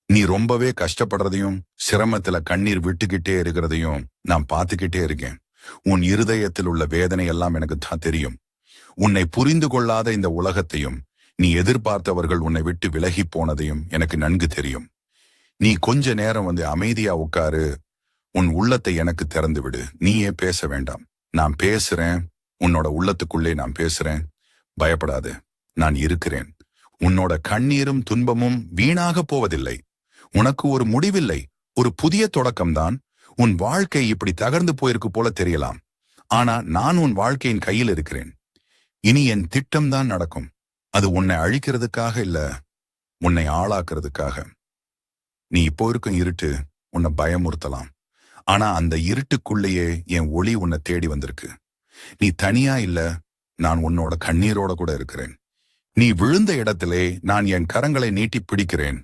நீ ரொம்பவே கஷ்டப்படுறதையும் சிரமத்துல கண்ணீர் விட்டுக்கிட்டே இருக்கிறதையும் நான் பார்த்துக்கிட்டே இருக்கேன். உன் இருதயத்தில் உள்ள வேதனை எல்லாம் எனக்கு தான் தெரியும். உன்னை புரிந்து கொள்ளாத இந்த உலகத்தையும் நீ எதிர்பார்த்தவர்கள் உன்னை விட்டு விலகி போனதையும் எனக்கு நன்கு தெரியும். நீ கொஞ்ச நேரம் அமைதியா உட்காரு. உன் உள்ளத்தை எனக்கு திறந்து விடு. நீயே பேச வேண்டாம். நான் பேசுறேன். உன்னோட உள்ளத்துக்குள்ளே நான் பேசுறேன். பயப்படாது. நான் இருக்கிறேன். உன்னோட கண்ணீரும் துன்பமும் வீணாக போவதில்லை. உனக்கு ஒரு முடிவில்லை, ஒரு புதிய தொடக்கம்தான். உன் வாழ்க்கை இப்படி தகர்ந்து போயிருக்கு போல தெரியலாம். ஆனா நான் உன் வாழ்க்கையின் கையில் இருக்கிறேன். இனி என் திட்டம் தான் நடக்கும். அது உன்னை அழிக்கிறதுக்காக இல்ல, உன்னை ஆளாக்குறதுக்காக. நீ இப்போ இருக்கும் இருட்டு உன்னை பயமுறுத்தலாம். ஆனா அந்த இருட்டுக்குள்ளேயே என் ஒளி உன்னை தேடி வந்திருக்கு. நீ தனியா இல்ல, நான் உன்னோட கண்ணீரோட கூட இருக்கிறேன். நீ விழுந்த இடத்திலே நான் என் கரங்களை நீட்டி பிடிக்கிறேன்.